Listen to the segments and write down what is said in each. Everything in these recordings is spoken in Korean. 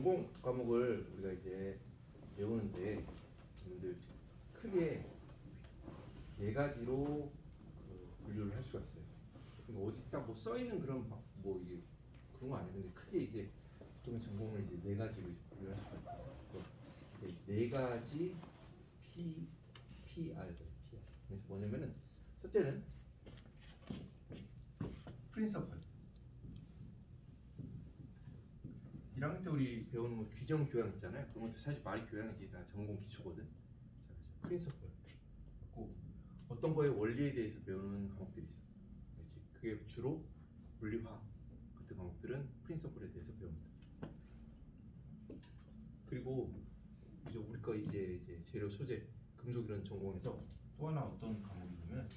전공 과목을 우리가 이제 배우는데 여러분들 크게 네 가지로 분류를 할 수가 있어요. 그러니까 어디 딱 뭐 써 있는 그런 뭐 이게 그런 거 아니에요. 근데 크게 이제 보통 전공을 이제 네 가지로 분류할 수가 있어요. 그래서 네 가지 PR. 그래서 뭐냐면은 첫째는 프린서플. 1학년 때 우리 배우는 뭐 규정 교양 있잖아요. 그런 것도 사실 말이 교양이지 다 전공 기초거든. 자, 그래서 프린서플. 고 어떤 거의 원리에 대해서 배우는 과목들이 있어. 그렇지. 그게 주로 물리화학 같은 과목들은 프린서플에 대해서 배웁니다. 그리고 이제 우리 거 이제 재료 소재 금속 이런 전공에서 또 하나 어떤 과목이냐면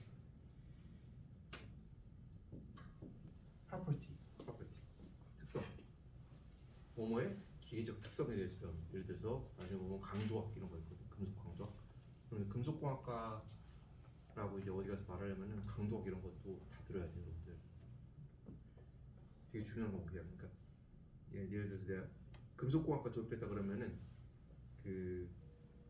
property 특성. 뭐뭐의 기계적 특성에 대해서 배웁니다. 예를 들어서 나중에 보면 강도학 이런 거 있거든. 금속 강도학. 그러면 금속공학과라고 이제 어디 가서 말하려면은 강도학 이런 것도 다 들어야 돼요, 여러분들. 되게 중요한 과목이야. 그러니까 예를 들어서 내가 금속공학과 졸업했다 그러면은 그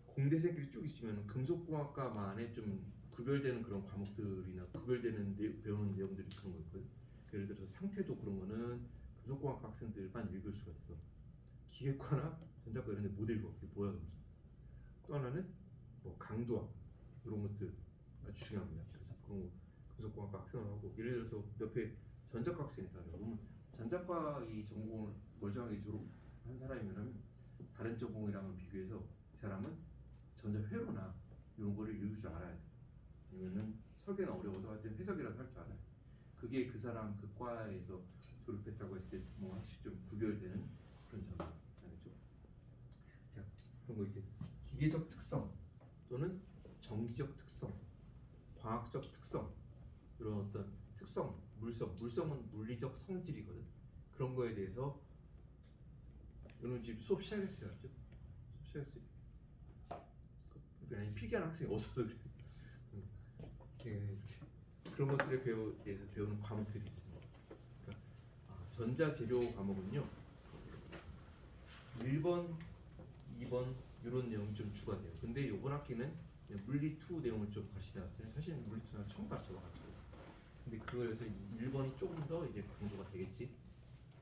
공대생끼리 쭉 있으면 금속공학과만의 좀 구별되는 그런 과목들이나 구별되는 배우는 내용들이 그런 거 있거든. 예를 들어서 상태도 그런 거는 금속공학과 학생들만 읽을 수가 있어. 기계과나 전자과 이런 데 못 읽어. 그게 뭐야 그러면서. 또 하나는 뭐 강도학 이런 것들 아주 중요합니다. 그래서 그런 거 금속공학과 학생을 하고 예를 들어서 옆에 전자과 학생이 있다 그러면 전자과 이 전공을 멀쩡하게 졸업한 사람이면 다른 전공이랑은 비교해서 이 사람은 전자회로나 이런 거를 읽을 줄 알아야 돼. 아니면은 설계는 어려워도 하여튼 해석이라도 할 줄 알아야 돼. 그게 그 사람 그 과에서 졸업했다고 했을 때 뭐 확실히 좀 구별되는 그런 점이죠. 알겠죠? 자, 그런 거 이제 기계적 특성 또는 정기적 특성, 과학적 특성 이런 어떤 특성, 물성은 물리적 성질이거든. 그런 거에 대해서 여러분 지금 수업 시작했어요, 맞죠? 수업 시작했어요. 아니 필기하는 학생이 없어서 그래. 예, 그런 것들에 대해서 배우는 과목들이 있습니다. 그러니까 전자재료 과목은요 1번, 2번 이런 내용이 좀 주가 돼요. 근데 이번 학기는 물리 2 내용을 좀 가르치다 같아요. 사실 물리 2는 처음 가르쳐봐가지고. 근데 그거에서 1번이 조금 더 이제 강조가 되겠지,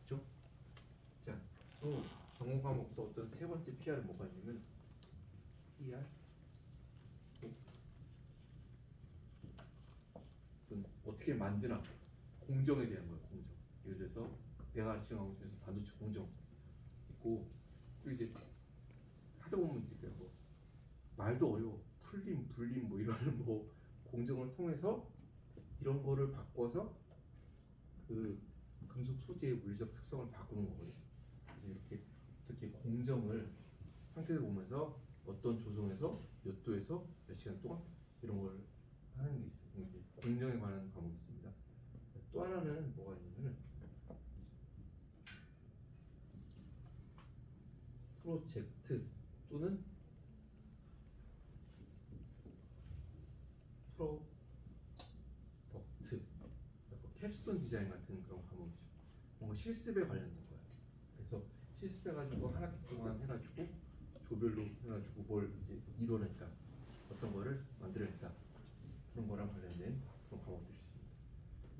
그렇죠? 자, 또 전공 과목도 어떤 세 번째 PR은 뭐가 있냐면 PR 어떻게 만드나 공정에 대한 거예요. 공정. 예를 들어서 내가 가르치는 과목 중에서 반도체 공정 있고 그리고 이제 하다 보면 이제 뭐 말도 어려워. 풀림, 불림 뭐 이런 뭐 공정을 통해서 이런 거를 바꿔서 그 금속 소재의 물리적 특성을 바꾸는 거거든요. 이렇게 특히 공정을 상태를 보면서 어떤 조종에서 몇 도에서 몇 시간 동안 이런 걸 하는 게 있어요. 이제 공정에 관한 과목이 있습니다. 또 하나는 뭐가 있냐면은 프로젝트 또는 프로덕트, 캡스톤 디자인 같은 그런 과목이죠. 뭔가 실습에 관련된 거예요. 그래서 실습해가지고 한 학기 동안 해가지고 조별로 해가지고 뭘 이제 이뤄냈다, 어떤 거를 만들어냈다, 그런 거랑 관련된 그런 과목들이 있습니다.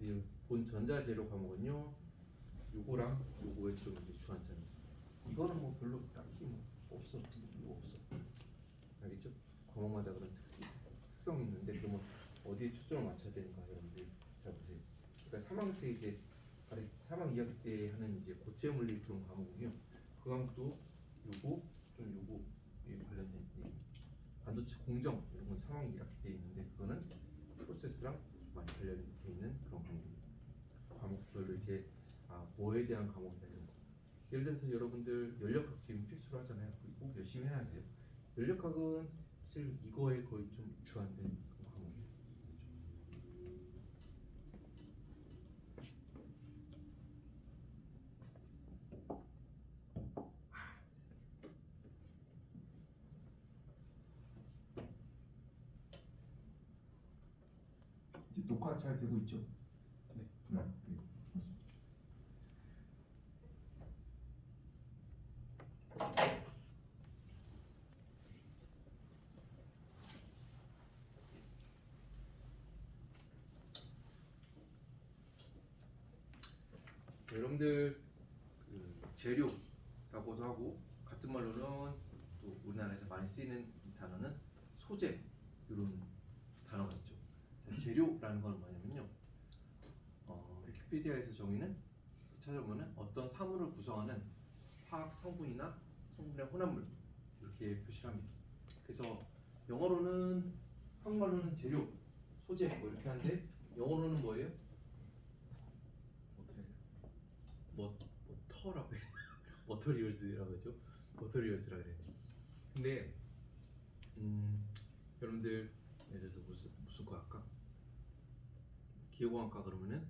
이 본 전자재료 과목은요, 요거랑 요거에 좀 이제 주안점이죠. 이거는 뭐 별로 딱히 뭐 없어, 이거 없어. 알겠죠? 과목마다 그런 특성이 있는데 그러면 어디에 초점을 맞춰야 되는가 여러분들 잘 보세요. 그러니까 3학기 때 이제 3학 2학기 때 하는 이제 고체 물리 그런 과목이요. 그 과목도 요거에 관련된 반도체 공정 이런 건 3학 2학기 때 있는데 그거는 프로세스랑 많이 관련돼 있는 그런 과목입니다. 그래서 과목별로 이제 뭐에 대한 과목이다 이런 거. 예를 들어서 여러분들 연력학 지금 필수로 하잖아요. 꼭 열심히 해야 돼요. 연력학은 사실 이거에 거의 좀 주안된 그런 과목이에요. 이제 녹화 잘 되고 있죠? 네. 네. 맞습니다. 여러분들 그 재료라고도 하고 같은 말로는 또 우리나라에서 많이 쓰이는 단어는 소재 이런 단어가 있죠. 자, 재료라는 건 뭐냐면요. 위키피디아에서 정의는 찾아보면은 어떤 사물을 구성하는 화학 성분이나 성분의 혼합물 이렇게 표시를 합니다. 그래서 영어로는 한국말로는 재료, 소재 뭐 이렇게 하는데 영어로는 뭐예요? 머터라고 해요. 머터리얼즈라고 하죠. 머터리얼즈라 그래요. 근데 여러분들 예를 들어서 무슨 과학과? 기계공학과 그러면은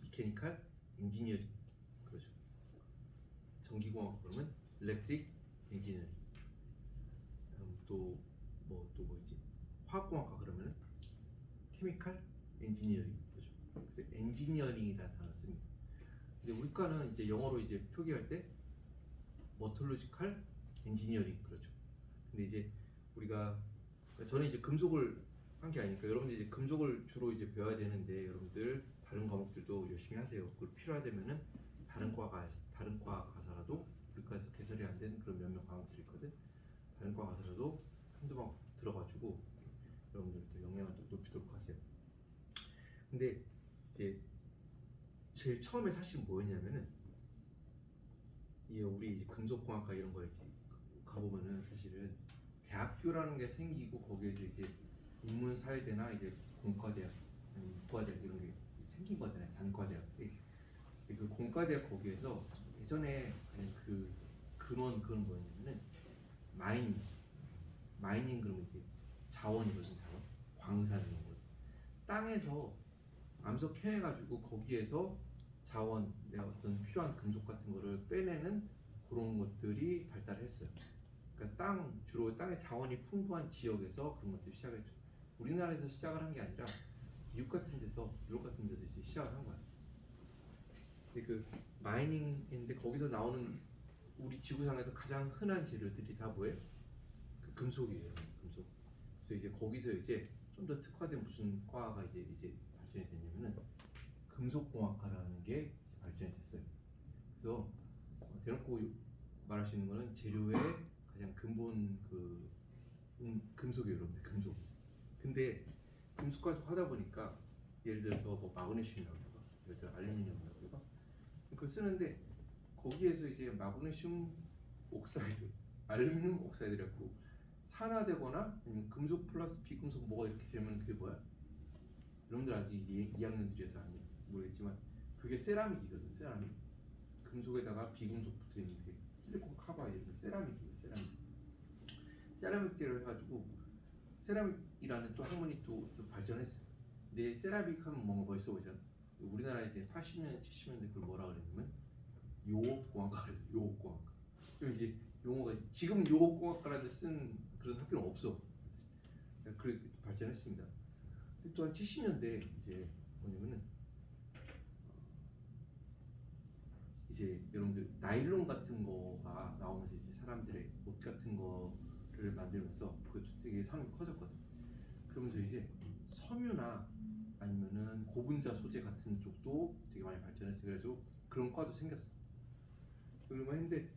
미케니컬 엔지니어링 그러죠. 전기공학 그러면 일렉트릭 엔지니어링. 또 있지? 화학공학과 그러면은 케미칼 엔지니어링 그죠. 그래서 엔지니어링이라는 단어 씁니다. 근데 우리 과는 이제 영어로 이제 표기할 때 머톨로지컬 엔지니어링 그렇죠. 근데 이제 우리가 저는 이제 금속을 한 게 아니니까 여러분들 이제 금속을 주로 이제 배워야 되는데 여러분들 다른 과목들도 열심히 하세요. 그걸 필요하다면은 다른 과 가서라도 우리 과에서 개설이 안 된 그런 몇몇 과목들이 있거든. 다른 과 가서라도 한두 번 들어가지고 여러분들도 역량을 높이도록 하세요. 근데 이제 제일 처음에 사실 뭐였냐면은 우리 이제 금속공학과 이런 거 이제 가보면은 사실은 대학교라는 게 생기고 거기에서 이제 인문사회대나 이제 공과대학, 이과대학 이런 게 생긴 거잖아요. 단과대학. 그 공과대학 거기에서 예전에 그 근원 그건 뭐였냐면은 마이닝 그러면 이제 자원이거든. 자원, 광산 이런 거. 땅에서 암석 캐내가지고 거기에서 자원, 내가 어떤 필요한 금속 같은 거를 빼내는 그런 것들이 발달했어요. 그러니까 주로 땅의 자원이 풍부한 지역에서 그런 것들이 시작했죠. 우리나라에서 시작을 한 게 아니라 미국 같은 데서, 유럽 같은 데서 이제 시작을 한 거야. 근데 그 마이닝인데 거기서 나오는 우리 지구상에서 가장 흔한 재료들이 다 뭐예요? 그 금속이에요. 금속. 그래서 이제 거기서 이제 좀 더 특화된 무슨 과가 이제 발전이 됐냐면은 금속공학과라는 게 발전이 됐어요. 그래서 대놓고 말할 수 있는 거는 재료의 가장 근본 금속이에요, 여러분들. 금속. 근데 금속 가지고 하다 보니까 예를 들어서 뭐 마그네슘이라고 해봐, 예를 들어 알루미늄이라고 해봐. 그걸 쓰는데 거기에서 이제 마그네슘 옥사이드, 알루미늄 옥사이드라고 산화되거나 아니면 금속 플러스 비금속 뭐가 이렇게 되면 그게 뭐야? 여러분들 아직 이제 2학년들이어서 모르겠지만 그게 세라믹이거든. 세라믹. 금속에다가 비금속 붙어 있는 게 실리콘 카바이드 세라믹이에요. 세라믹대로 해가지고 세라믹이라는 또 학문이 또 발전했어요. 근데 세라믹 하면 뭔가 멋있어 보이잖아. 우리나라에 이제 80년, 70년대 그걸 뭐라 그랬냐면 요업공학과 그래서 요업공학과. 그럼 이제 용어가 지금 요업공학과라는 데 쓴 그런 학교는 없어. 그렇게 발전했습니다. 근데 또한 70년대 이제 뭐냐면은 이제 여러분들 나일론 같은 거가 나오면서 이제 사람들의 옷 같은 거를 만들면서 그것도 되게 산업이 커졌거든. 그러면서 이제 섬유나 아니면은 고분자 소재 같은 쪽도 되게 많이 발전했어요. 그래서 그런 과도 생겼어. 그러면 했는데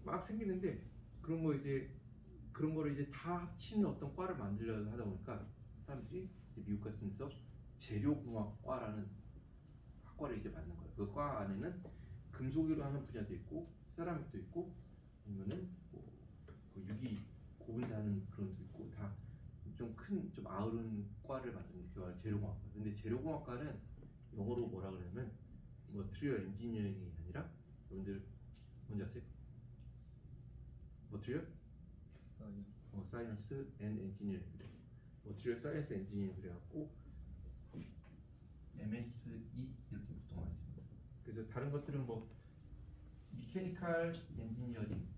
막 생기는데 그런 거를 이제 다 합치는 어떤 과를 만들려고 하다 보니까 사람들이 이제 미국 같은 데서 재료공학과라는 학과를 이제 만든 거예요. 그 과 안에는 금속으로 하는 분야도 있고 세라믹도 있고 아니면은 뭐 유기 고분자하는 그런 것도 있고 다 좀 아우른 과를 만드는 게 그게 재료공학과. 근데 재료공학과는 영어로 뭐라 그러냐면 머티리얼 엔지니어링이 아니라 여러분들 뭔지 아세요? 머티리얼? 사이언스 앤 엔지니어링. 머티리얼 사이언스 엔지니어링 그래갖고 MSE 이렇게 보통 많이 씁니다. 그래서 다른 것들은 뭐 미케니컬 엔지니어링,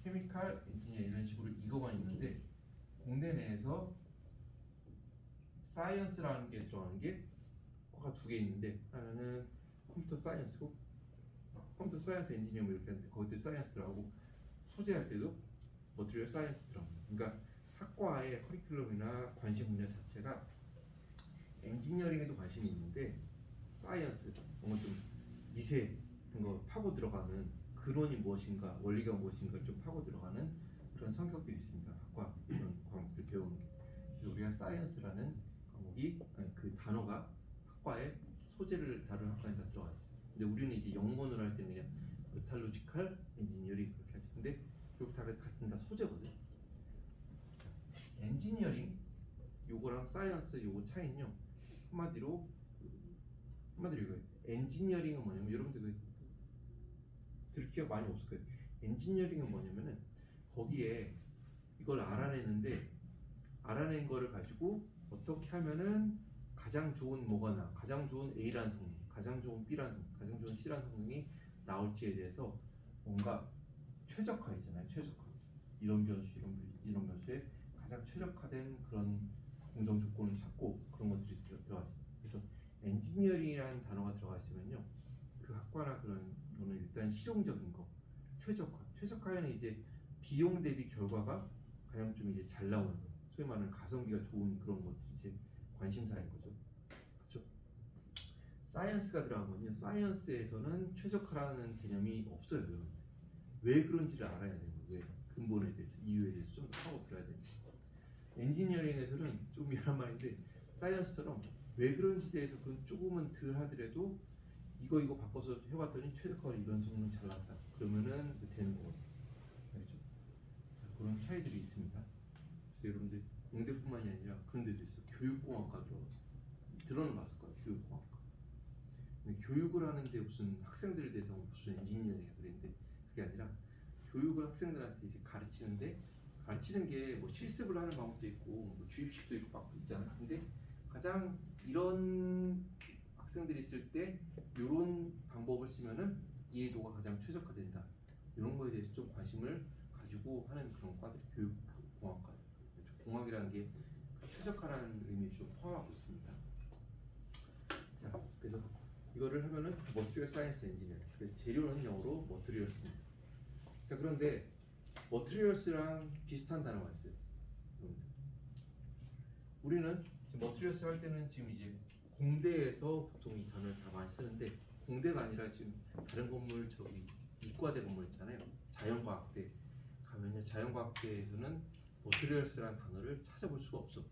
케미컬 엔지니어링 이런 식으로 이거만 있는데 공대 내에서 사이언스라는 게 들어가는 게 과가 두 개 있는데 하나는 컴퓨터 사이언스고 컴퓨터 사이언스 엔지니어 뭐 이렇게 하는데 거기도 사이언스 들어가고 소재할 때도 머티리얼 사이언스 들어갑니다. 그러니까 학과의 커리큘럼이나 관심 분야 자체가 엔지니어링에도 관심이 있는데 사이언스 뭔가 좀 미세 거 파고 들어가는 근원이 무엇인가, 원리가 무엇인가 좀 파고 들어가는 그런 성격들이 있습니다. 학과 그런 과목들 배우는 게. 그래서 우리가 사이언스라는 과목이 아니, 그 단어가 학과에 소재를 다루는 학과에 다 들어가 있습니다. 근데 우리는 이제 영문으로 할 때는 그냥 메탈로지컬 엔지니어링 그렇게 하지. 근데 결국 다 같은 다 소재거든. 자, 엔지니어링 요거랑 사이언스 요거 차이는요. 한마디로 이거예요. 엔지니어링은 뭐냐면 여러분들 들을 기회가 많이 없을 거예요. 엔지니어링은 뭐냐면은 거기에 이걸 알아내는데 알아낸 거를 가지고 어떻게 하면은 가장 좋은 뭐가 나, 가장 좋은 A라는 성능, 가장 좋은 B라는 성능, 가장 좋은 C라는 성능이 나올지에 대해서 뭔가 최적화 있잖아요. 최적화. 이런 변수, 이런 변수에 가장 최적화된 그런 공정 조건을 찾고 그런 것들이 들어가 있습니다. 그래서 엔지니어링이라는 단어가 들어가 있으면요, 그 학과나 그런 거는 일단 실용적인 거, 최적화에는 이제 비용 대비 결과가 가장 좀 이제 잘 나오는 거, 소위 말하는 가성비가 좋은 그런 것들이 이제 관심사인 거죠. 그렇죠? 사이언스가 들어가면요, 사이언스에서는 최적화라는 개념이 없어요. 여러분들. 왜 그런지를 알아야 되는 거예요. 왜? 근본에 대해서, 이유에 대해서 좀 더 파고 들어야 되는 거예요. 엔지니어링에서는 좀 미안한 말인데 사이언스처럼 왜 그런지 대해서 그 조금은 덜 하더라도 이거 바꿔서 해봤더니 최적화로 이런 성능 잘 나왔다. 그러면은 되는 거거든요. 알죠? 그런 차이들이 있습니다. 그래서 여러분들 공대뿐만이 아니라 그런 데도 있어. 교육공학과 들어는 봤을 거예요. 교육공학과. 근데 교육을 하는데 무슨 학생들에 대해서 무슨 엔지니어링이야 그랬는데 그게 아니라 교육을 학생들한테 이제 가르치는 게 뭐 실습을 하는 방법도 있고 뭐 주입식도 있고 막 있잖아. 근데 가장 이런 학생들이 있을 때 이런 방법을 쓰면은 이해도가 가장 최적화된다. 이런 거에 대해서 좀 관심을 가지고 하는 그런 과들이 교육공학과. 공학이라는 게 최적화라는 의미를 좀 포함하고 있습니다. 자, 그래서 이거를 하면은 머티리얼 사이언스 엔지니어. 그래서 재료는 영어로 머티리얼스입니다. 자, 그런데 머티리얼스랑 비슷한 단어가 있어요. 우리는 머티리얼스 할 때는 지금 이제 공대에서 보통 이 단어를 다 많이 쓰는데 공대가 아니라 지금 다른 건물 저기 이과대 건물 있잖아요. 자연과학대 가면요, 자연과학대에서는 머티리얼스라는 단어를 찾아볼 수가 없어.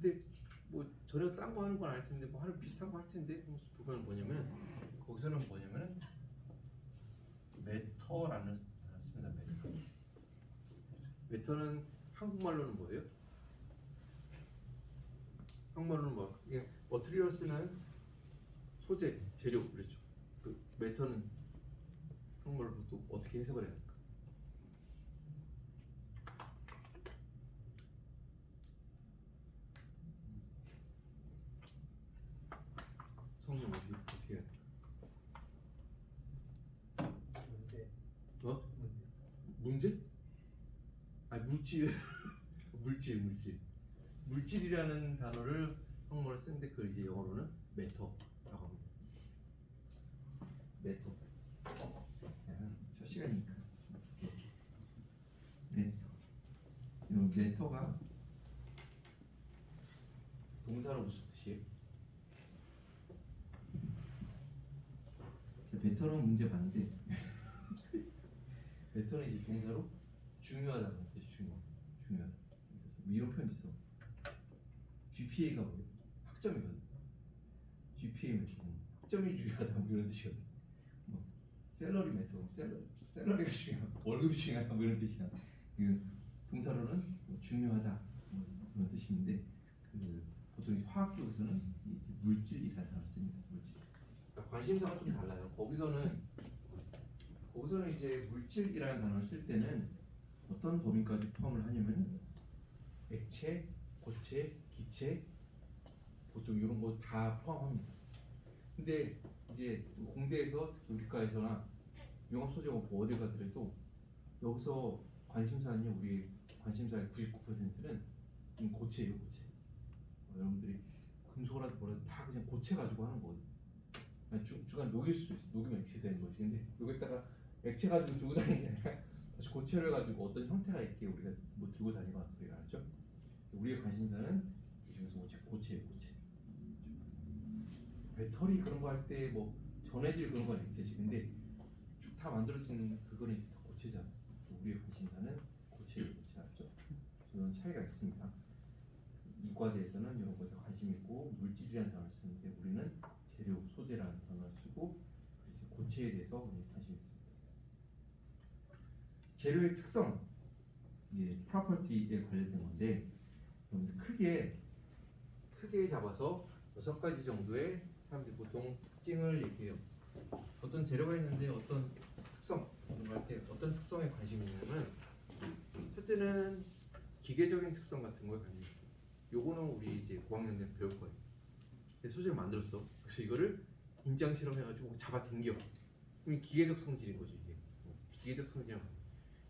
근데 뭐 전혀 딴 거 하는 건 아닐 텐데 뭐 하는 비슷한 거 할 텐데 보면 뭐냐면 거기서는 뭐냐면은 메터라는 단어 씁니다. 메터는 한국말로는 뭐예요? 한국말로는 뭐? 예, 머티리얼스는 소재, 재료 그렇죠. 그 메터는 한국말로 또 어떻게 해석을 해야 할까? 성경 어떻게 해야 할까? 문제. 어? 문제? 아 물질 물질이라는 단어를 한국말로 쓰는데 그걸 이제 영어로는 메터라고 합니다. 메터. 첫 시간이니까. 메터. 이 메터가 동사로 무슨 뜻이에요? 메터는 문제 많은데 메터는 이제 동사로 중요하다는 뜻이 중요하다. 그래서 뭐 이런 표현 있어. GPA가 뭐예요? 학점이거든. GPA 메터. 학점이 중요하다 뭐 이런 뜻이거든. 뭐 셀러리 메터. 셀러리가 중요하다. 월급이 중요하다 뭐 이런 뜻이야. 그 동사로는 뭐 중요하다 뭐 그런 뜻인데 그 보통 화학 쪽에서는 이제 물질이라는 단어를 씁니다. 물질. 그러니까 관심사가 좀 달라요. 거기서는 이제 물질이라는 단어를 쓸 때는 어떤 범위까지 포함을 하냐면 액체, 고체, 기체 보통 이런 거 다 포함합니다. 근데 이제 공대에서 우리과에서나 융합 소재공학 어디 가더라도 여기서 관심사는요, 우리 관심사의 99%는 고체예요, 고체. 여러분들이 금속이라도 뭐라도 다 그냥 고체 가지고 하는 거거든요. 중간 녹일 수도 있어. 녹이면 액체 되는 거지. 근데 여기다가 액체 가지고 들고 다니는 게 아니라 다시 고체를 가지고 어떤 형태가 있게 우리가 뭐 들고 다니거나 그래 알죠? 우리의 관심사는 이 중에서 고체예요, 고체. 배터리 그런 거 할 때 뭐 전해질 그런 건 액체지. 근데 쭉 다 만들어진 그거는 이제 다 고체잖아. 우리의 관심사는 고체를 고체하죠. 이런 차이가 있습니다. 이과대에서는 이런 거에 관심 있고 물질이라는 단어를 쓰는데 우리는 재료, 소재라는 단어를 쓰고 그래서 고체에 대해서 관심 있습니다. 재료의 특성, 이게 프로퍼티에 관련된 건데 크게 잡아서 6가지 정도의 사람들이 보통 특징을 얘기해요. 어떤 재료가 있는데 어떤 특성 이런 거 할 때 어떤 특성에 관심이 있냐면 첫째는 기계적인 특성 같은 거에 관심이 있어요. 요거는 우리 이제 고학년 때 배울 거예요. 소재를 만들었어. 그래서 이거를 인장 실험해가지고 잡아당겨. 그럼 기계적 성질인 거죠 이게. 기계적 성질이랑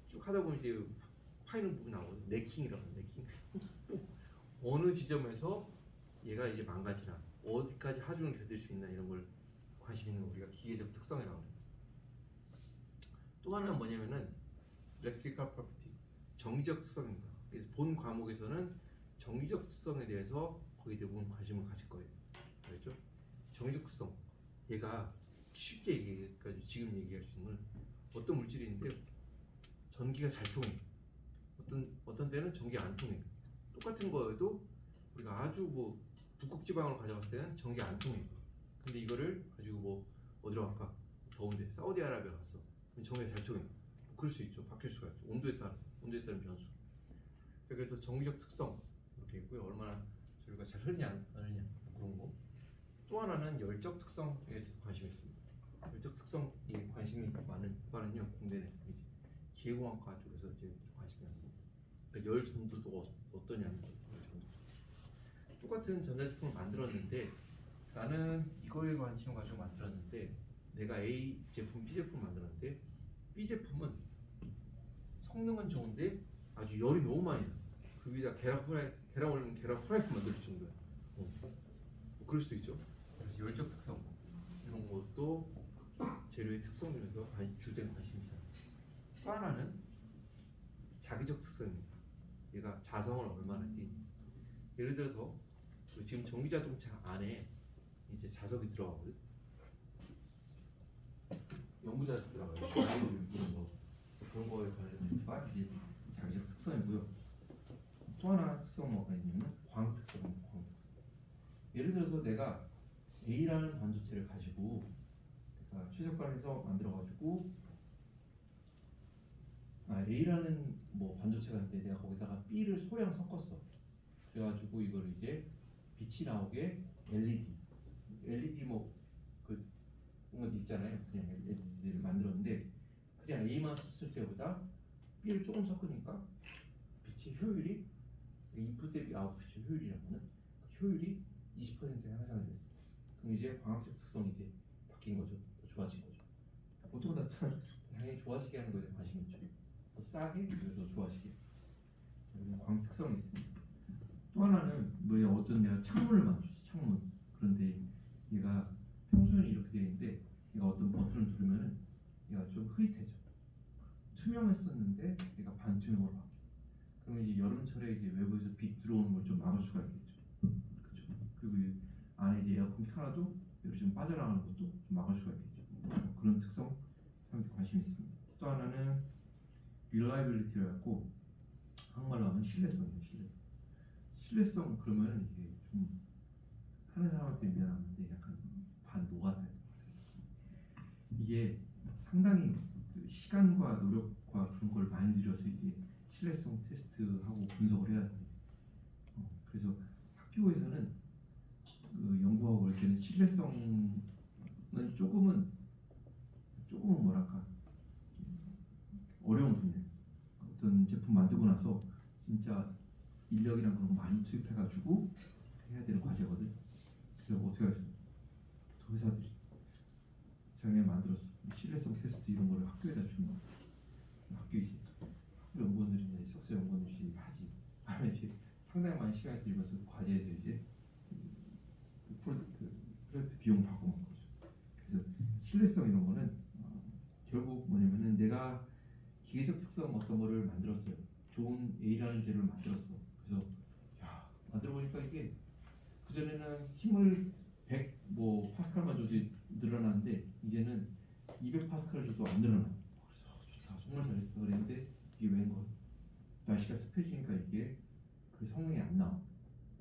쭉 하다 보면 이제 파이는 부분 나오거든. 네킹이라고 해요. 네킹. 어느 지점에서 얘가 이제 망가지나 어디까지 하중을 견딜 수 있나 이런 걸 관심 있는 거 우리가 기계적 특성이라고 해요. 또 하나는 뭐냐면은 electrical property, 정기적 특성입니다. 그래서 본 과목에서는 정기적 특성에 대해서 거의 대부분 관심을 가질 거예요. 알죠? 정기적 특성. 얘가 쉽게 얘기해가지고 지금 얘기할 수 있는 건 어떤 물질이 있는데 전기가 잘 통해. 어떤 때는 전기가 안 통해. 똑같은 거여도 우리가 아주 뭐 북극 지방으로 가져갔을 때는 전기가 안 통해. 근데 이거를 가지고 뭐 어디로 갈까? 더운데 사우디아라비아 갔어. 그럼 전기가 잘 통해. 그럴 수 있죠. 바뀔 수가 있죠. 온도에 따른 변수. 그래서 정기적 특성 이렇게 있고요. 얼마나 저희가 잘 흐르냐 안 흐르냐 그런 거. 또 하나는 열적 특성에 대해서 관심이 있습니다. 열적 특성에 관심이 많은 과는요 공대에서 이제 기계공학과 쪽에서 이제 관심이 많습니다. 그러니까 열 전도도 어떠냐는 거. 똑같은 전자제품을 만들었는데 나는 이거에 관심을 가지고 만들었는데 내가 A 제품, B 제품 만들었는데 B 제품은 성능은 좋은데 아주 열이 너무 많이 나. 그 위에다 계란 올리면 계란 후라이팬 만들 정도야. 뭐 그럴 수도 있죠. 그래서 열적 특성 이런 것도 재료의 특성 중에서 주된 관심이다. 또 하나는 자기적 특성입니다. 얘가 자성을 얼마나 띠. 예를 들어서 지금 전기자동차 안에 이제 자석이 들어가거든. 연구자석 들어가요. 이런 거 그런 거에 관련된 바 이제 자기적 특성이고요. 또 하나 특성 뭐가 있냐면 광 특성입니다. 광 특성. 예를 들어서 내가 A라는 반도체를 가지고 내가 최적화해서 만들어가지고 A라는 뭐 반도체가 있는데 내가 거기다가 B를 소량 섞었어. 그래가지고 이걸 이제 빛이 나오게 LED 뭐그 그런 것 있잖아요. 그냥 LED를 만들었는데 그냥 A만 썼을 때보다 B를 조금 섞으니까 빛의 효율이 인풋 대비 아웃풋의 효율이라고는 그 효율이 20% 향상이 됐어. 그럼 이제 광학적 특성이 이제 바뀐 거죠. 더 좋아진 거죠. 보통 다 당연히 좋아지게 하는 거에 관심이 있죠. 더 싸게 그래서 좋아지게. 광 특성이 있습니다. 또 하나는 뭐 어떤 내가 창문을 만들었어. 창문. 그런데 얘가 평소에는 이렇게 되어 있는데 얘가 어떤 버튼을 누르면은 얘가 좀 흐릿해져. 투명했었는데 얘가 반투명으로 바뀌어. 그러면 이제 여름철에 이제 외부에서 빛 들어오는 걸 좀 막을 수가 있겠죠. 그렇죠. 그리고 안에 이제 에어컨 켜놔도 열이 좀 빠져나가는 것도 좀 막을 수가 있겠죠. 그런 특성 사람들이 관심이 있습니다. 또 하나는 reliability를 갖고 한국말로 하면 신뢰성이에요. 신뢰성 그러면 이게 좀 하는 사람한테 미안한데 약간 반 노가다예요. 이게 상당히 그 시간과 노력과 그런 걸 많이 들여서 이제 신뢰성 테스트하고 분석을 해야 돼요. 그래서 학교에서는 그 연구하고 그럴 때는 신뢰성은 조금은 뭐랄까 어려운 분야. 어떤 제품 만들고 나서 진짜 인력이랑 그런 거 많이 투입해가지고 해야 되는 과제거든. 그래서 어떻게 하겠어? 회사들이 작년에 만들었어. 신뢰성 테스트 이런 거를 학교에다 주는 거야. 학교 연구원들이나 석사 연구원들이 하지. 하면 이제 상당히 많은 시간이 들면서 과제에서 이제 프로젝트 비용 받고 막 거죠. 그래서 신뢰성 이런 거는 결국 뭐냐면은 내가 기계적 특성 어떤 거를 만들었어요. 좋은 A라는 재료를 만들었어. 그래서 만들어 보니까 이게 그 전에는 힘을 100 뭐 파스칼만 줘도 늘어나는데 이제는 200파스칼 줘도 안 늘어나. 그래서 좋다, 정말 잘했다 그랬는데 이게 웬 거야? 날씨가 습해지니까 이게 그 성능이 안 나와.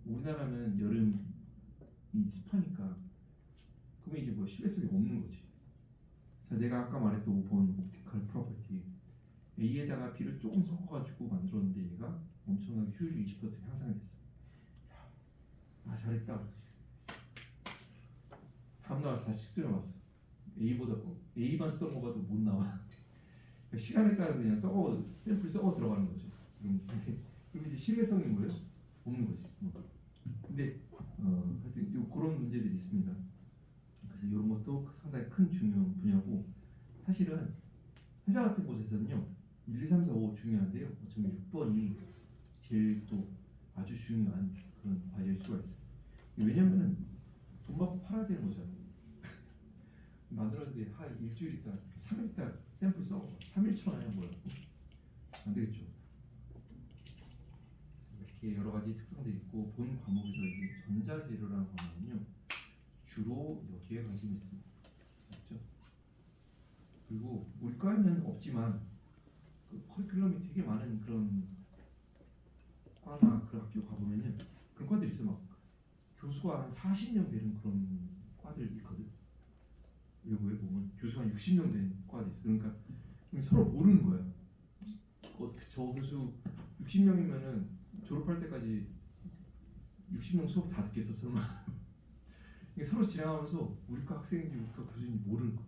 우리나라는 여름이 습하니까 그러면 이제 뭐 실내성이 없는 거지. 자, 내가 아까 말했던 5번 옵티컬 프로퍼티 A에다가 B를 조금 섞어가지고 만들었는데 얘가 엄청나게 효율이 20% 향상이 됐어. 아, 잘했다. 다음 나와서 다시 측정해봤어. A만 쓰던 거 봐도 못 나와. 그러니까 시간에 따라서 그냥 샘플이 썩어 들어가는 거죠. 그럼 이제 신뢰성이 뭐예요? 없는 거지. 근데 하여튼 그런 문제들이 있습니다. 그래서 이런 것도 상당히 큰 중요한 분야고, 사실은 회사 같은 곳에서는요 1, 2, 3, 4, 5 중요한데요. 어쩌면 6번이 제일 또 아주 중요한 그런 과제일 수가 있어요. 왜냐면은 돈 받고 팔아야 되는 거잖아요. 만들었는데 한 일주일 있다, 3일 있다 샘플 써. 3일 쳐놔야 뭐야? 안 되겠죠. 이렇게 여러 가지 특성들이 있고, 본 과목에서 이제 전자재료라는 과목은요 주로 여기에 관심이 있습니다. 맞죠? 그리고 우리 과에는 없지만 그 커리큘럼이 되게 많은 그런 과나 그 학교 가보면은 그런 과들이 있어. 막 교수가 한 40명 되는 그런 과들 있거든. 외부에 보면 교수가 한 60명 된 과도 있어. 그러니까 서로 모르는 거야. 저 교수 60명이면은 졸업할 때까지 60명 수업 다 듣겠어 설마. 이게 서로 지나가면서 우리과 학생인지 우리과 교수인지 모르는 거야.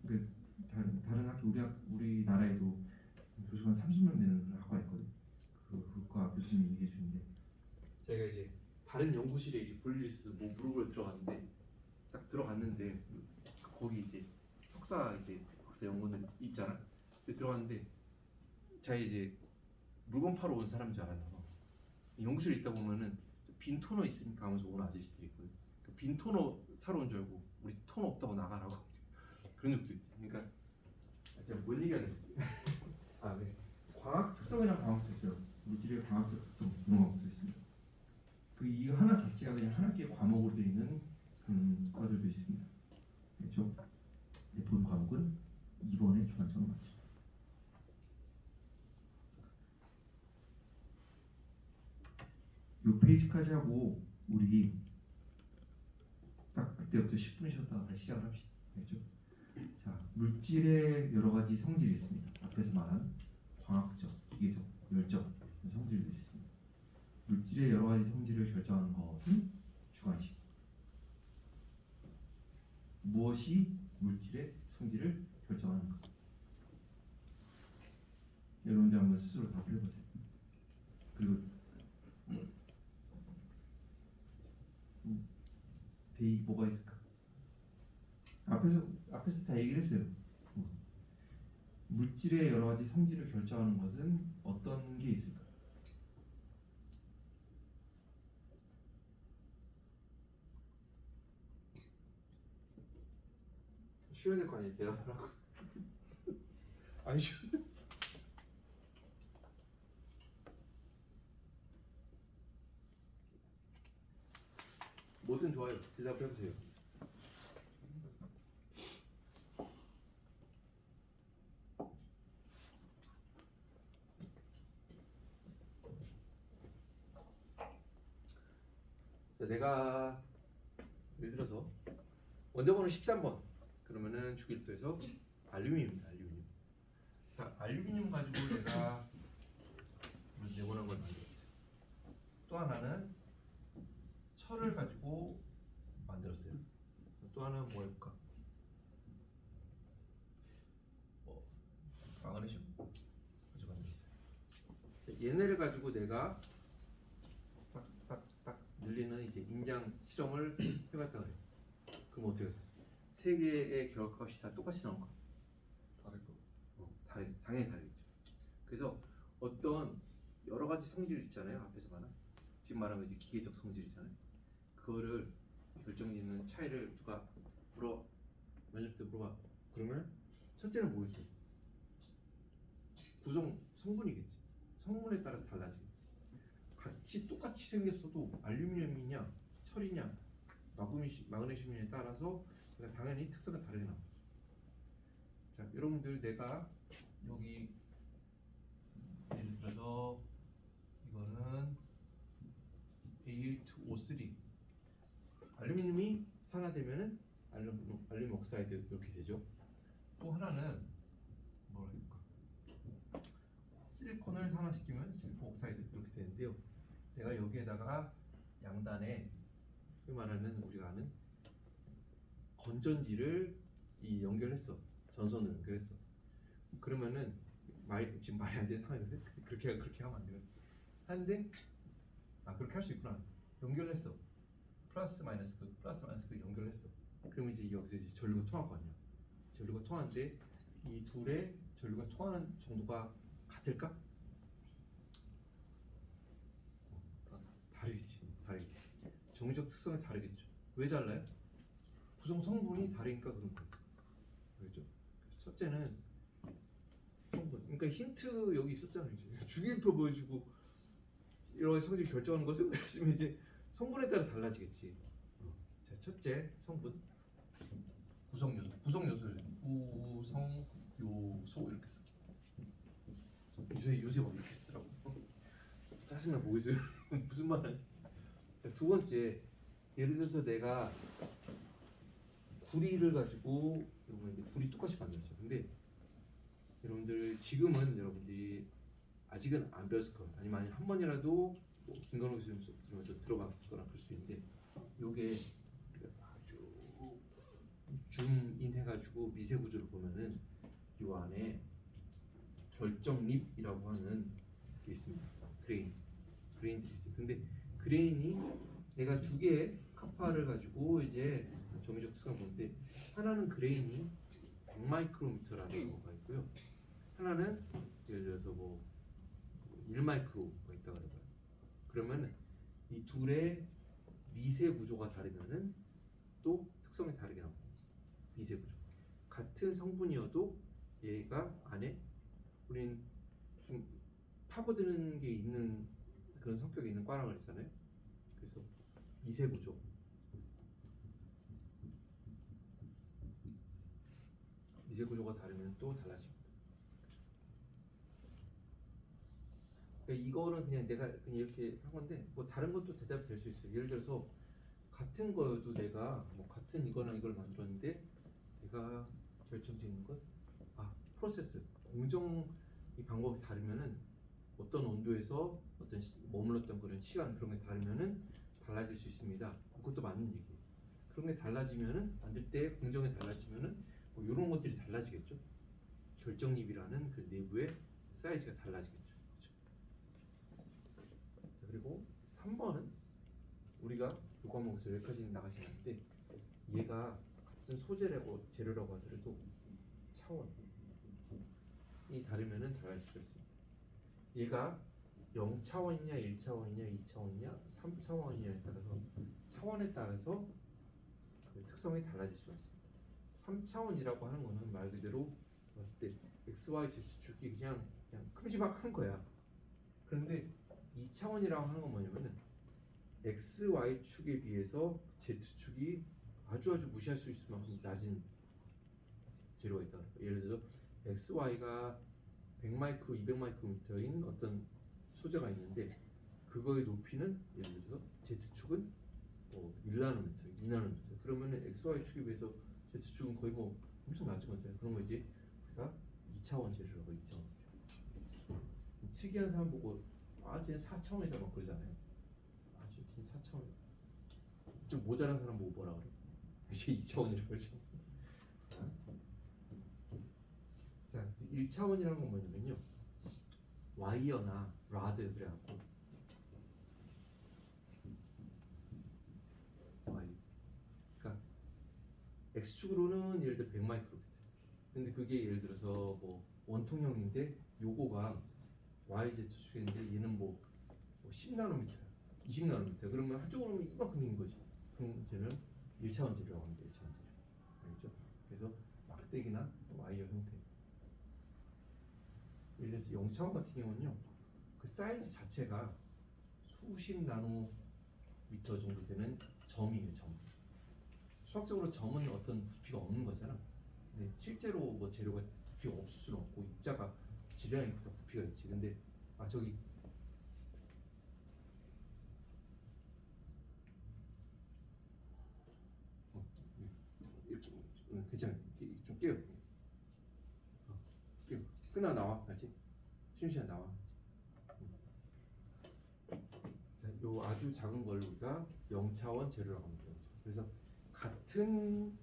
그 다른 학교, 우리나라에도 교수가 한 30명 되는 그런 학과가 있거든. 그과 교수님이 얘기해 주는데, 제가 이제 다른 연구실에 이제 볼 일이 있어서 뭐 물어보러 들어갔는데, 딱 들어갔는데 거기 이제 석사 연구원 있잖아. 들어갔는데 제가 이제 물건 팔러 온 사람인 줄 알았나 봐. 연구실에 있다 보면은 빈 토너 있으니까 하면서 오는 아저씨들이 있거든. 빈 토너 사러 온 줄 알고 우리 토너 없다고 나가라고 그런 적도 있대. 그러니까 제가 뭔 얘기하는지 아, 네. 광학 특성이랑 광학 특성, 물질의 광학적 특성 이런 것도 있습니다. 이거 하나 자체가 그냥 한 학기의 과목으로 되어 있는 그런 과들도 있습니다. 그렇죠? 본 과목은 2번의 주관점을 맞죠. 이 페이지까지 하고 우리 딱 그때부터 10분 쉬었다가 다시 시작을 합시다. 그렇죠? 자, 물질의 여러 가지 성질이 있습니다. 앞에서 말한 광학적, 기계적, 열적 성질들이 있습니다. 물질의 여러 가지 성질을 결정하는 것은 주관식. 무엇이 물질의 성질을 결정하는가? 여러분들 한번 스스로 답을 해보세요. 그리고 대의 뭐가 있을까? 앞에서 다 얘기를 했어요. 물질의 여러 가지 성질을 결정하는 것은 어떤 게 있을까? 쉬어야 될 거 아니에요? 대답을 하고. 아니 쉬어. 뭐든 좋아요. 대답해 보세요. 자, 내가 예를 들어서 원자번호 13번 그러면은 주기율도에서 알루미늄입니다. 알루미늄. 자, 알루미늄 가지고 내가 네모난 걸 만들었어요. 또 하나는 철을 가지고 만들었어요. 또 하나는 뭐 해볼까? 마그네슘 가지고 만들었어요. 자, 얘네를 가지고 내가 딱 늘리는 이제 인장 실험을 해봤다 그래. 그럼 어떻게 했어? 세 개의 결합값이 다 똑같이 나온 거야? 다를 거. 당연히 다르겠죠. 그래서 어떤 여러 가지 성질 있잖아요. 앞에서 말한 지금 말한 이제 기계적 성질이잖아요. 그거를 결정짓는 차이를 누가 면접 때 물어봐. 그러면 첫째는 뭐겠어? 구성 성분이겠지. 성분에 따라서 달라지겠지. 똑같이 생겼어도 알루미늄이냐 철이냐 마그네슘에 따라서 당연히 특성이 다르게 나오죠. 자, 여러분들 내가 여기 예를 들어서 이거는 A2O3 알루미늄이 산화되면은 알루미늄 옥사이드 이렇게 되죠. 또 하나는 뭐라 할까? 실리콘을 산화시키면 실리콘 옥사이드 이렇게 되는데요. 내가 여기에다가 양단에 그 말하는 우리가 아는 건전지를 연결했어. 전선을 연결했어. 그러면은 지금 말이 안 되는 상황이거든. 그렇게 하면 안 돼요. 하는데 그렇게 할 수 있구나. 연결했어. 플러스 마이너스 연결했어. 그러면 이제 여기서 이제 전류가 통할 거 아니야. 전류가 통하는데 이 둘의 전류가 통하는 정도가 같을까? 다르겠지. 정유적 특성이 다르겠죠. 왜 달라요? 구성 성분이 다르니까 그런 거예요. 그렇죠? 첫째는 성분. 그러니까 힌트 여기 있었잖아요. 주기율표 보여주고 여러 가지 성질 결정하는 것은 그랬으면 이제 성분에 따라 달라지겠지. 자, 첫째 성분. 구성 요소 이렇게 쓸게. 요새 막 이렇게 쓰라고. 짜증나 보이세요? 무슨 말이야? 두 번째, 예를 들어서 내가 구리를 가지고 여러분 구리 똑같이 만들었어요. 근데 여러분들 지금은 여러분들이 아직은 안 배웠을 거예요. 아니면 한 번이라도 뭐 김건호 교수님 들으면서 들어봤거나 그럴 수 있는데 요게 아주 줌인 해가지고 미세 구조를 보면은 요 안에 결정립이라고 하는 게 있습니다. 그레인들이 있어요. 근데 그레인이 내가 두 개의 카파를 가지고 이제 정의적 특성을 보는데 하나는 그레인이 100마이크로미터라는 거가 있고요. 하나는 예를 들어서 뭐 1마이크로가 있다고 해봐요. 그러면 이 둘의 미세 구조가 다르면은 또 특성이 다르게 나옵니다. 미세 구조. 같은 성분이어도 얘가 안에 우린 좀 파고드는 게 있는 그런 성격이 있는 과라고 그랬잖아요. 그래서 미세 구조. 미세 구조가 다르면 또 달라집니다. 그러니까 이거는 그냥 내가 그냥 이렇게 한 건데 뭐 다른 것도 대답이 될 수 있어요. 예를 들어서 같은 거여도 내가 뭐 같은 이거랑 이걸 만들었는데 내가 결정짓는 것, 프로세스, 공정 이 방법이 다르면은 어떤 온도에서 어떤 머물렀던 그런 시간 그런 게 다르면은 달라질 수 있습니다. 그것도 맞는 얘기예요. 그런 게 달라지면은 만들 때 공정이 달라지면은 뭐 이런 것들이 달라지겠죠. 결정립이라는 그 내부의 사이즈가 달라지겠죠. 그렇죠? 자, 그리고 3번은 우리가 이 과목에서 여기까지 나가시는데 얘가 같은 소재라고 재료라고 하더라도 차원이 다르면은 달라질 수가 있습니다. 얘가 0차원이냐 1차원이냐 2차원이냐 3차원이냐에 따라서 차원에 따라서 그 특성이 달라질 수가 있습니다. 3차원이라고 하는 거는 말 그대로 봤을 때 x, y, z축이 그냥 큼지막한 거야. 그런데 2차원이라고 하는 건 뭐냐면은 x, y 축에 비해서 z축이 아주 무시할 수 있을 만큼 낮은 재료가 있다. 예를 들어서 x, y가 100마이크로, 200마이크로미터인 어떤 소재가 있는데 그거의 높이는 예를 들어서 z축은 1나노미터, 2나노미터. 그러면은 x, y 축에 비해서 z축은 거의 뭐 엄청 낮은 거잖아요. 그런 거지. 우리가 2차원 재료라고 2차원 재료. 특이한 사람 보고 쟤는 4차원이다 막 그러잖아요. 쟤는 4차원. 좀 모자란 사람 보고 뭐라 그래? 이제 2차원이라고 그러죠. 자, 1차원이라는 건 뭐냐면요. 와이어나 라드 그래갖고 그러니까 X축으로는 예를 들어 100마이크로미터. 근데 그게 예를 들어서 뭐 원통형인데 요거가 YZ축인데 얘는 뭐 10나노미터야. 20나노미터. 그러면 한쪽으로 이만큼 인 거지. 그럼 쟤는 1차원 재료라고 합니다. 1차원 재료. 알겠죠? 그래서 막대기나 와이어 형태. 예를 들어서 0차원 같은 경우는요. 그 사이즈 자체가 수십 나노미터 정도 되는 점이에요. 점. 수학적으로 점은 어떤 부피가 없는 거잖아. 근데 실제로 뭐 재료가 부피가 없을 수는 없고 입자가 질량이 크다 부피가 있지. 근데 저기 이렇게 괜찮아. 좀 깨요. 깨요. 끝나 나와, 알지? 쉬는 시간 나와. 자, 요 아주 작은 걸 우리가 0차원 재료라고 합니다. 그래서 같은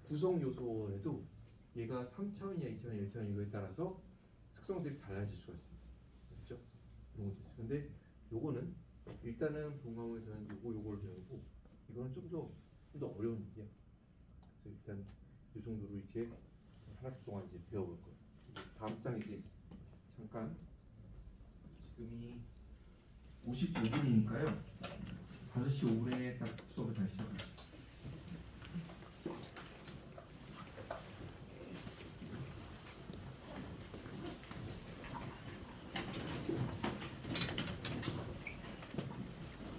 구성 요소에도 얘가 3차원이냐 2차원이냐 1차원 이거에 따라서 특성들이 달라질 수가 있습니다. 그렇죠? 이런 것도 있어요. 근데 요거는 일단은 본과목에서는 요거를 배우고 이거는 좀 더 어려운 얘기야. 그래서 일단 이 정도로 이렇게 하나 동안 이제 배워볼 거예요. 다음 장 이제 잠깐 지금이 55분이니까요. 5시 5분에 딱 수업을 다시 시작할게요.